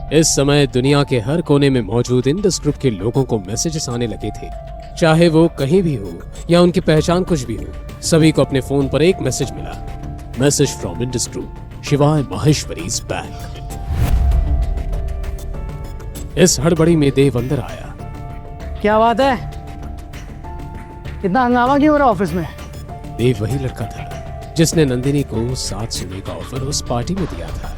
इस समय दुनिया के हर कोने में मौजूद इंडस ग्रुप के लोगों को मैसेजेस आने लगे थे। चाहे वो कहीं भी हो या उनकी पहचान कुछ भी हो, सभी को अपने फोन पर एक मैसेज मिला। मैसेज फ्रॉम इंडस ग्रुप, शिवाय माहेश्वरीज बैंक। इस हड़बड़ी में देव अंदर आया। क्या बात है, इतना हंगामा क्यों हो रहा ऑफिस में? देव वही लड़का था जिसने नंदिनी को साथ सोने का ऑफर उस पार्टी में दिया था,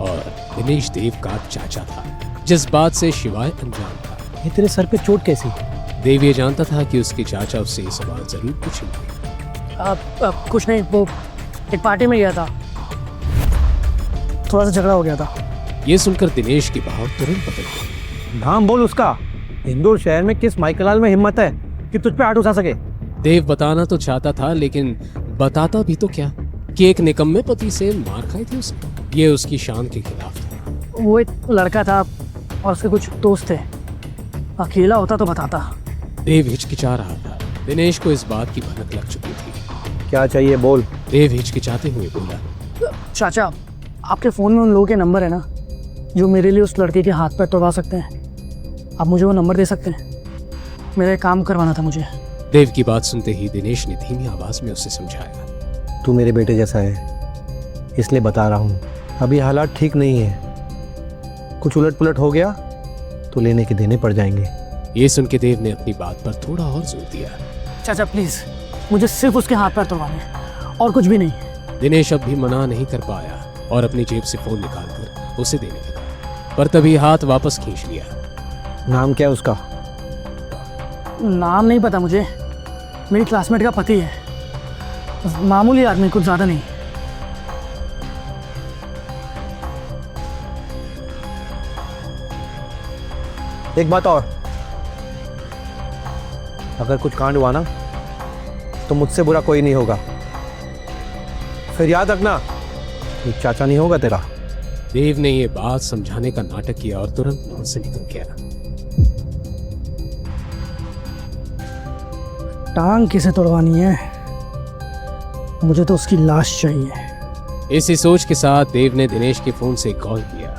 और दिनेश देव का चाचा था, जिस बात से शिवाय अनजान था। ये तेरे सर पे चोट कैसी? देव ये जानता था कि उसके चाचा उससे ये सवाल जरूर पूछेंगे। कुछ नहीं, वो एक पार्टी में गया था, थोड़ा सा झगड़ा हो गया था। ये सुनकर दिनेश की भाव तुरंत बदल गई। नाम बोल उसका। इंदौर शहर में किस माइकलाल में हिम्मत है कि तुझ पे हाथ उठा सके? देव बताना तो चाहता था, लेकिन बताता भी तो क्या कि एक निकम्मे पति से मार खाई थी उसने। ये उसकी शान के खिलाफ था। वो एक लड़का था और उसके कुछ दोस्त थे, अकेला होता तो बताता। देव हिचकिचा रहा था। दिनेश को इस बात की भनक लग चुकी थी। क्या चाहिए बोल। देव हिचकिचाते हुए बोला, चाचा, आपके फ़ोन में उन लोगों के नंबर है ना जो मेरे लिए उस लड़के के हाथ पैर तोड़वा सकते हैं? आप मुझे वो नंबर दे सकते हैं? मेरा एक काम करवाना था मुझे। देव की बात सुनते ही दिनेश ने धीमी आवाज में उसे समझाया, तू मेरे बेटे जैसा है, इसलिए बता रहा हूँ। अभी हालात ठीक नहीं है, कुछ उलट पुलट हो गया तो लेने के देने पड़ जाएंगे। ये सुन के देव ने अपनी बात पर थोड़ा और जोर दिया। चाचा प्लीज़, मुझे सिर्फ उसके हाथ पैर तोड़वाने हैं और कुछ भी नहीं। दिनेश अब भी मना नहीं कर पाया और अपनी जेब से फोन निकालकर उसे देने लगा, पर तभी हाथ वापस खींच लिया। नाम क्या है उसका? नाम नहीं पता मुझे, मेरी क्लासमेट का पति है, बस मामूली आदमी, कुछ ज़्यादा नहीं। एक बात और, अगर कुछ कांड हुआ ना तो मुझसे बुरा कोई नहीं होगा। फिर याद रखना, ये चाचा नहीं होगा तेरा। देव ने ये बात समझाने का नाटक किया और तुरंत वहां से निकल गया। टांग किसे तोड़वानी है? मुझे तो उसकी लाश चाहिए। इसी सोच के साथ देव ने दिनेश के फोन से कॉल किया।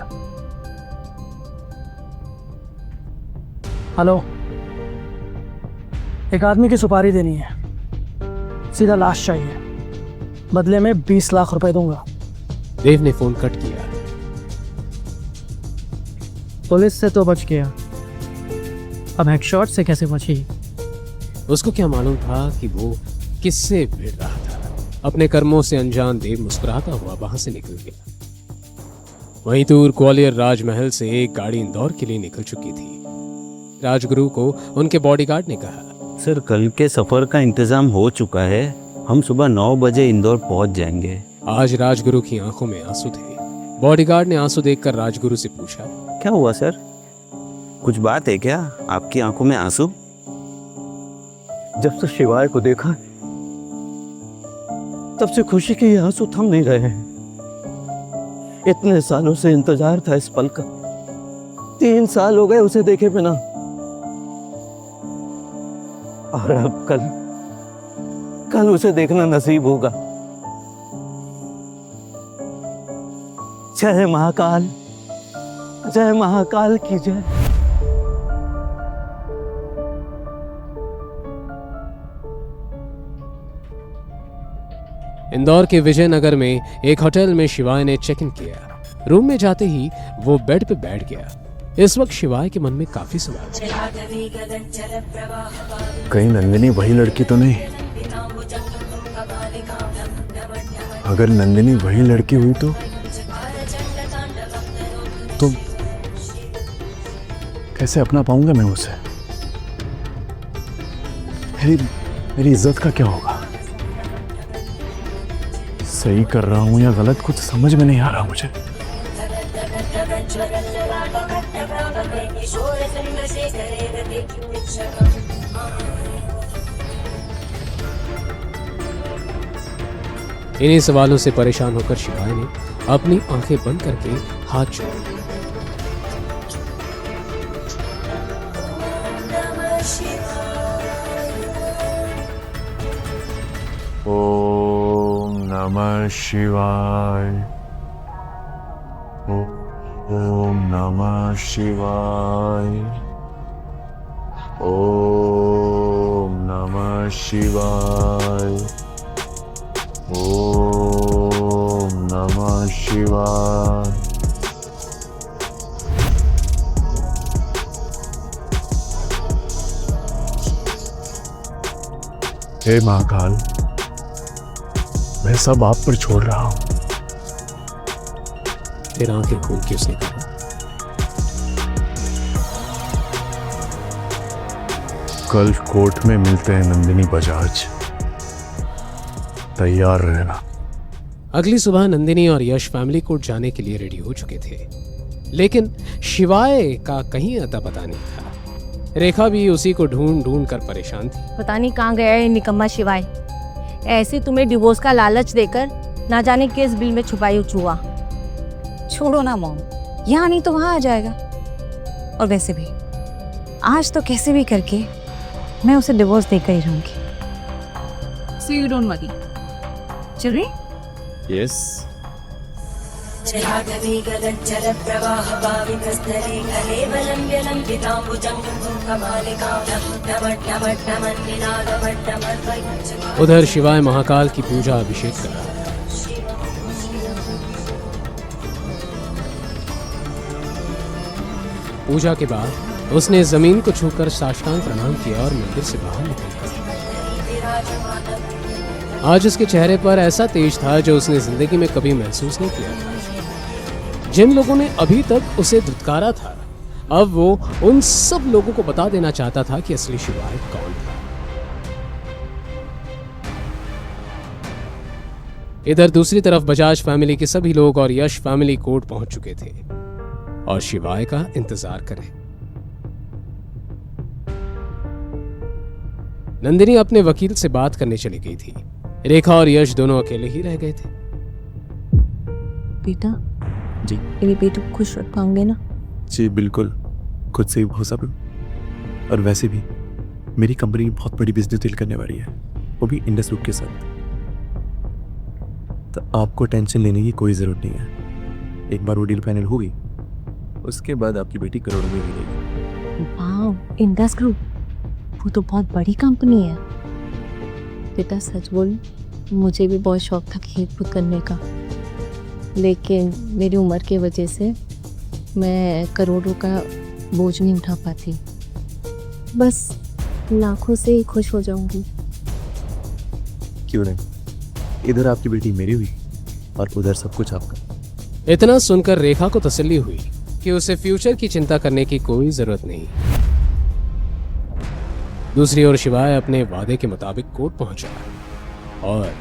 हेलो, एक आदमी की सुपारी देनी है, सीधा लाश चाहिए, बदले में 20 लाख रुपए दूंगा। देव ने फोन कट किया। पुलिस से तो बच गया, अब हेडशॉट से कैसे बची? उसको क्या मालूम था कि वो किससे भिड़ रहा था। अपने कर्मों से अनजान देव मुस्कुराता हुआ वहां से निकल गया। वहीं दूर ग्वालियर राजमहल से एक गाड़ी इंदौर के लिए निकल चुकी थी। राजगुरु को उनके बॉडीगार्ड ने कहा, सर कल के सफर का इंतजाम हो चुका है, हम सुबह 9 बजे इंदौर पहुंच जाएंगे। आज राजगुरु की आंखों में आंसू थे। बॉडीगार्ड ने आंसू देखकर राजगुरु से पूछा, क्या हुआ सर, कुछ बात है क्या? आपकी आंखों में आंसू? जब से शिवाय को देखा तब से खुशी के ये आंसू थम नहीं रहे हैं। इतने सालों से इंतजार था इस पल का, 3 साल हो गए उसे देखे बिना, और अब कल उसे देखना नसीब होगा। जय महाकाल, जय महाकाल की जय। इंदौर के विजयनगर में एक होटल में शिवाय ने चेक इन किया। रूम में जाते ही वो बेड पे बैठ गया। इस वक्त शिवाय के मन में काफी सवाल थे। कहीं नंदिनी वही लड़की तो नहीं? अगर नंदिनी वही लड़की हुई तो कैसे अपना पाऊंगा मैं उसे? मेरी इज्जत का क्या होगा? सही कर रहा हूं या गलत, कुछ समझ में नहीं आ रहा मुझे। इन्हीं सवालों से परेशान होकर शिवाय ने अपनी आंखें बंद करके हाथ जोड़े। ओम नमः शिवाय। ओम नमः शिवाय। ओम नमः शिवाय। ओम नमः शिवाय। हे महाकाल, मैं सब आप पर छोड़ रहा हूं। फिर आंखें खोल के उसने कहा, कल कोर्ट में मिलते हैं नंदिनी बजाज, तैयार रहना। अगली सुबह नंदिनी और यश फैमिली कोर्ट जाने के लिए रेडी हो चुके थे, लेकिन शिवाय का कहीं अता पता नहीं था। रेखा भी उसी को ढूंढ ढूंढ कर परेशान थी। पता नहीं कहाँ गया है निकम्मा शिवाय। ऐसे तुम्हें डिवोर्स का लालच देकर ना जाने किस बिल में छुपाई चूहा। छोड़ो ना मॉम, यहाँ नहीं तो वहाँ आ जाएगा। और वैसे भी आज तो कैसे भी करके मैं उसे डिवोर्स देकर ही रहूंगी। So you don't worry. चल रही? यस। उधर शिवाय महाकाल की पूजा अभिषेक कर रहा था। पूजा के बाद उसने जमीन को छूकर साष्टांग प्रणाम किया और मंदिर से बाहर निकल गया। आज उसके चेहरे पर ऐसा तेज था जो उसने जिंदगी में कभी महसूस नहीं किया था। जिन लोगों ने अभी तक उसे धुतकारा था, अब वो उन सब लोगों को बता देना चाहता था कि असली शिवाय कौन था। इधर दूसरी तरफ बजाज फैमिली के सभी लोग और यश फैमिली कोर्ट पहुंच चुके थे और शिवाय का इंतजार करें। नंदिनी अपने वकील से बात करने चली गई थी। रेखा और यश दोनों अकेले ही रह गए थे। बेटा जी। मेरी बेटी को खुश रख पाओगे ना? जी बिल्कुल, खुद से ही हो सब। और वैसे भी मेरी कंपनी बहुत बड़ी बिजनेस डील करने वाली है, वो भी इंडस ग्रुप के साथ। तो आपको टेंशन लेने की कोई ज़रूरत नहीं है। एक बार वो डील फाइनल होगी, उसके बाद आपकी बेटी करोड़ों में मिलेगी। वाह, इंडस ग्रुप, वो तो बहुत बड़ी कंपनी है। बेटा सच बोल, मुझे भी बहुत शौक था खेत कूद करने का, लेकिन मेरी उम्र की वजह से मैं करोड़ों का बोझ नहीं उठा पाती। बस लाखों से ही खुश हो जाऊंगी। क्यों नहीं, इधर आपकी बेटी मेरी हुई और उधर सब कुछ आपका। इतना सुनकर रेखा को तसल्ली हुई कि उसे फ्यूचर की चिंता करने की कोई जरूरत नहीं। दूसरी ओर शिवाय अपने वादे के मुताबिक कोर्ट पहुंचा और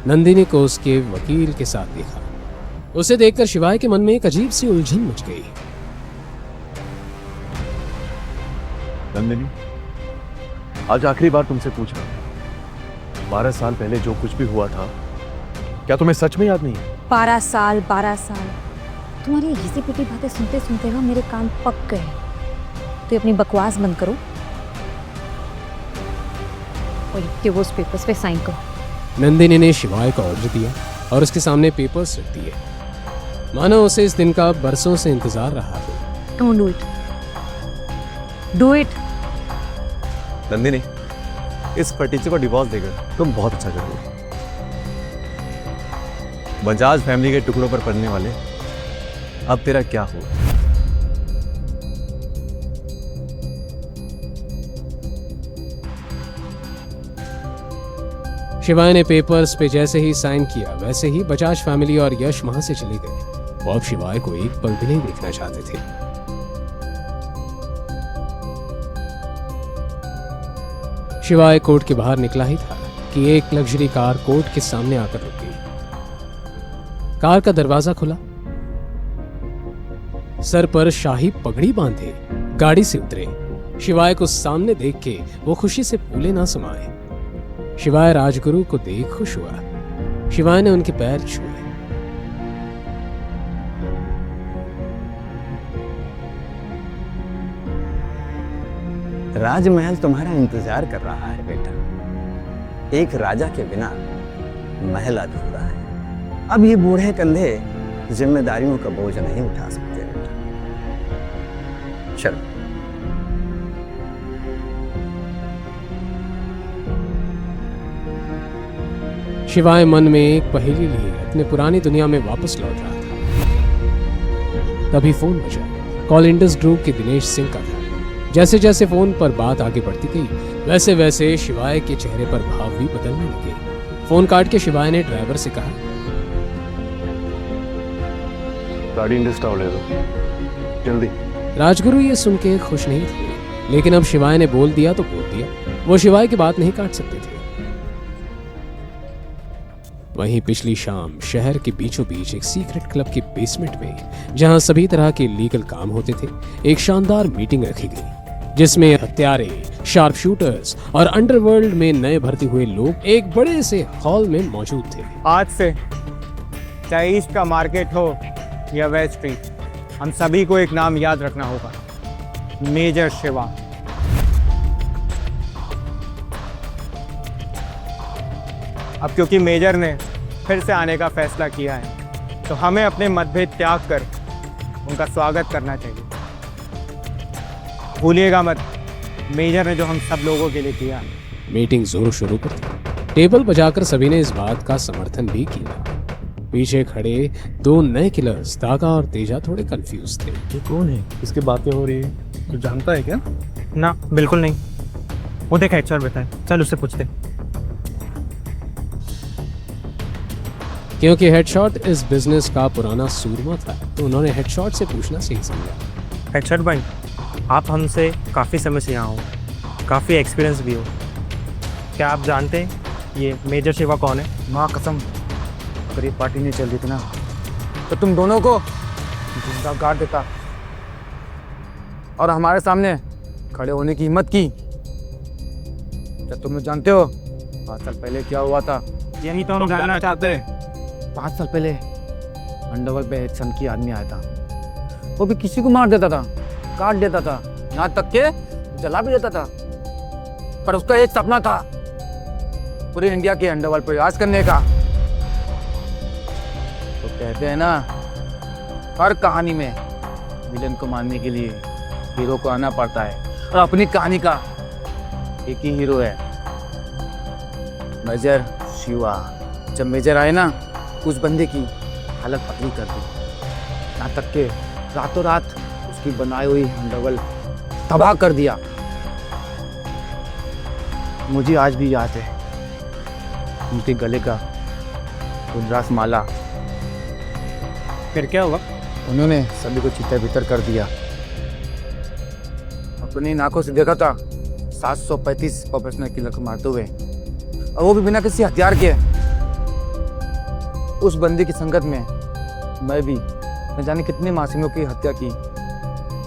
नंदिनी को उसके वकील के साथ देखा। उसे देखकर शिवाय के मन में एक अजीब सी उलझन मच गई। नंदिनी, आज आखिरी बार तुमसे पूछ रहा हूं, 12 साल पहले जो कुछ भी हुआ था, क्या तुम्हें सच में याद नहीं है? 12 साल तुम्हारी घिसी पिटी बातें सुनते सुनते ना मेरे कान पक गए। तो अपनी बकवास बंद करो और डिवोर्स पेपर्स पे साइन करो। नंदिनी ने शिवाय का ऑर्डर दिया और उसके सामने पेपर्स रख दिए, मानो उसे इस दिन का बरसों से इंतजार रहा हो। Don't do it, do it. Nandini, इस फटीचे को डिवोर्स देकर तुम बहुत अच्छा करोगे। बजाज फैमिली के टुकड़ों पर पड़ने वाले अब तेरा क्या हुआ? शिवाय ने पेपर्स पे जैसे ही साइन किया, वैसे ही बजाज फैमिली और यश वहां से चले गए। वो अब शिवाय को एक पल भी नहीं देखना चाहते थे। शिवाय कोर्ट के बाहर निकला ही था कि एक लग्जरी कार कोर्ट के सामने आकर रुक गई। कार का दरवाजा खुला, सर पर शाही पगड़ी बांधे गाड़ी से उतरे। शिवाय को सामने देख के वो खुशी से फूले ना समाये। शिवाय राजगुरु को देख खुश हुआ। शिवाय ने उनके पैर छुए। राजमहल तुम्हारा इंतजार कर रहा है बेटा। एक राजा के बिना महल अधूरा है। अब ये बूढ़े कंधे जिम्मेदारियों का बोझ नहीं उठा सकते बेटा। चलो। शिवाय मन में एक पहेली लिए अपने पुरानी दुनिया में वापस लौट रहा था। तभी फोन बजा। कॉल इंडस ग्रुप के दिनेश सिंह का था। जैसे जैसे फोन पर बात आगे बढ़ती गई वैसे वैसे शिवाय के चेहरे पर भाव भी बदलने लगे। फोन काट के शिवाय ने ड्राइवर से कहा, गाड़ी इंडस टावर ले दो जल्दी। राजगुरु ये सुन के खुश नहीं थे, लेकिन अब शिवाय ने बोल दिया तो बोल दिया। वो शिवाय की बात नहीं काट सकते थे। वहीं पिछली शाम शहर के बीचों बीच एक सीक्रेट क्लब के बेसमेंट में, जहां सभी तरह के लीगल काम होते थे, एक शानदार मीटिंग रखी गई जिसमें हत्यारे, शार्प शूटर्स और अंडरवर्ल्ड में नए भर्ती हुए लोग एक बड़े से हॉल में मौजूद थे। आज से चाहे ईस्ट का मार्केट हो या वेस्ट स्ट्रीट, हम सभी को एक नाम याद रखना होगा, मेजर शिवा। अब क्योंकि मेजर ने फिर से आने का फैसला किया है तो हमें अपने मतभेद त्याग कर उनका स्वागत करना चाहिए। भूलिएगा मत, मेजर ने जो हम सब लोगों के लिए किया। मीटिंग जोरों शोरों पर थी। टेबल बजाकर सभी ने इस बात का समर्थन भी किया। पीछे खड़े दो नए किलर्स तागा और तेजा थोड़े कंफ्यूज थे। ये कौन है? किसकी बातें हो रही है? तू जानता है क्या? ना, बिल्कुल नहीं। वो देखा HR बैठा है, चल उससे पूछते। क्योंकि हेडशॉट इस बिजनेस का पुराना सूरमा था तो उन्होंने हेडशॉट से पूछना सही समझा। HR भाई, आप हमसे काफ़ी समय से यहाँ हो, काफ़ी एक्सपीरियंस भी हो। क्या आप जानते हैं ये मेजर शिवा कौन है? माँ कसम, अगर ये पार्टी नहीं चल रही थी ना तो तुम दोनों को जिंदा गाड़ देता और हमारे सामने खड़े होने की हिम्मत की। क्या तुम लोग जानते हो 5 साल पहले क्या हुआ था? यही तो हम जानना चाहते हैं। 5 साल पहले अंडरवर्ल्ड पे एक सनकी आदमी आया था। वो भी किसी को मार देता था, काट देता था, यहाँ तक के जला भी देता था। पर उसका एक सपना था, पूरे इंडिया के अंडरवर्ल्ड पर राज करने का। तो कहते हैं ना, हर कहानी में विलेन को मारने के लिए हीरो को आना पड़ता है, और अपनी कहानी का एक ही हीरो है, मेजर शिवा। जब मेजर आए ना, उस बंदे की हालत पतली कर दी, यहाँ तक के रातों रात उसकी बनाई हुई अंडरवर्ल्ड तबाह कर दिया। मुझे आज भी याद है उनके गले का रुद्राक्ष माला। फिर क्या हुआ? उन्होंने सभी को चित्ते भीतर कर दिया। अपनी नाकों से देखा था 735 प्रोफेशनल किलर को मारते हुए, और वो भी बिना किसी हथियार के। उस बंदे की संगत में मैं भी न जाने कितने मासूमों की हत्या की।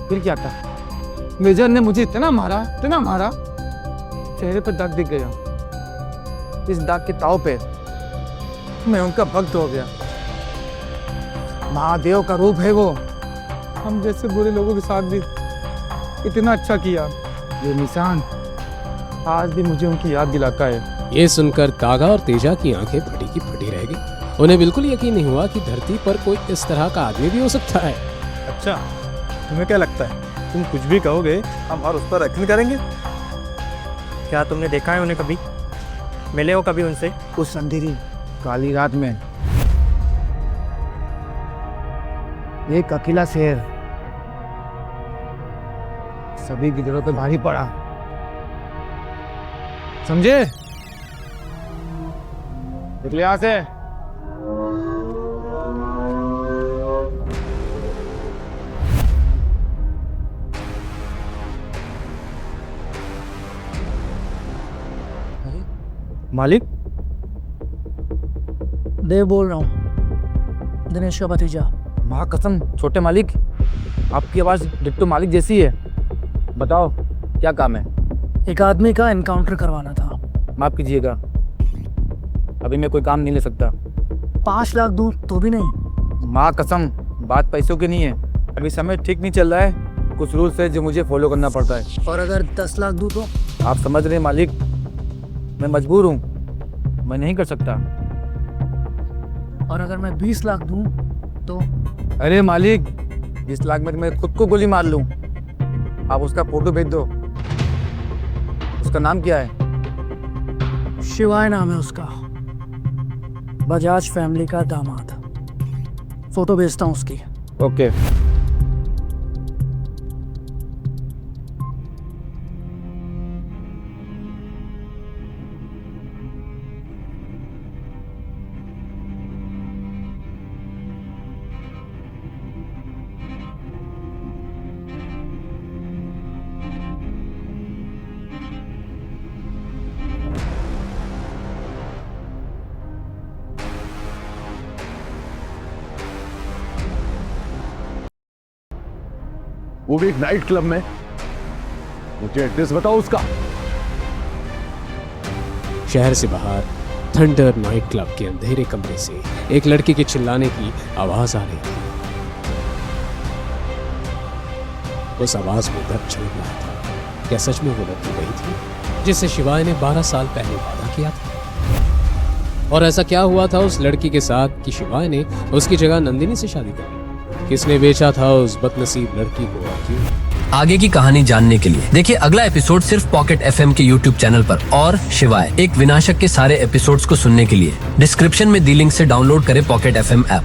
फिर क्या था, मेजर ने मुझे इतना मारा, चेहरे पर दाग दिख गया। इस दाग के ताव पे मैं उनका भक्त हो गया। महादेव का रूप है वो। हम जैसे बुरे लोगों के साथ भी इतना अच्छा किया। ये निशान आज भी मुझे उनकी याद दिलाता है। ये सुनकर तागा और तेजा की आंखें फटी की फटी रह गई। उन्हें बिल्कुल यकीन नहीं हुआ कि धरती पर कोई इस तरह का आदमी भी हो सकता है। अच्छा, तुम्हें क्या लगता है तुम कुछ भी कहोगे हम और उस पर यकीन करेंगे? क्या तुमने देखा है उन्हें कभी? मिले हो कभी उनसे? उस अंधेरी काली रात में एक अकेला शेर सभी की दिलों पे भारी पड़ा, समझे? निकले यहां से। मालिक, देव बोल रहा हूँ, दिनेश का भतीजा। माँ कसम, छोटे मालिक, आपकी आवाज़ डिट्टो मालिक जैसी है। बताओ क्या काम है? एक आदमी का एनकाउंटर करवाना था। माफ़ कीजिएगा, अभी मैं कोई काम नहीं ले सकता। 5 लाख दूँ तो भी नहीं? माँ कसम, बात पैसों की नहीं है। अभी समय ठीक नहीं चल रहा है, कुछ रूल्स है जो मुझे फॉलो करना पड़ता है। और अगर 10 लाख दूँ तो? आप समझ रहे हैं मालिक, मैं मजबूर हूँ, मैं नहीं कर सकता। और अगर मैं 20 लाख दूँ तो? अरे मालिक, 20 लाख में मैं खुद को गोली मार लूँ। आप उसका फोटो भेज दो। उसका नाम क्या है? शिवाय नाम है उसका, बजाज फैमिली का दामाद। फोटो भेजता हूँ उसकी। ओके। वो भी एक नाइट क्लब में। मुझे एड्रेस बताओ उसका। शहर से बाहर थंडर नाइट क्लब के अंधेरे कमरे से एक लड़के के चिल्लाने की आवाज आ रही थी। उस आवाज में दर्द छलक रहा था। क्या सच में वो लड़की वही थी जिससे शिवाय ने 12 साल पहले वादा किया था? और ऐसा क्या हुआ था उस लड़की के साथ कि शिवाय ने उसकी जगह नंदिनी से शादी कर ली? किसने बेचा था उस बदनसीब लड़की को और क्यों? आगे की कहानी जानने के लिए देखिए अगला एपिसोड सिर्फ पॉकेट एफएम के यूट्यूब चैनल पर। और शिवाय एक विनाशक के सारे एपिसोड्स को सुनने के लिए डिस्क्रिप्शन में दी लिंक से डाउनलोड करें पॉकेट एफएम ऐप।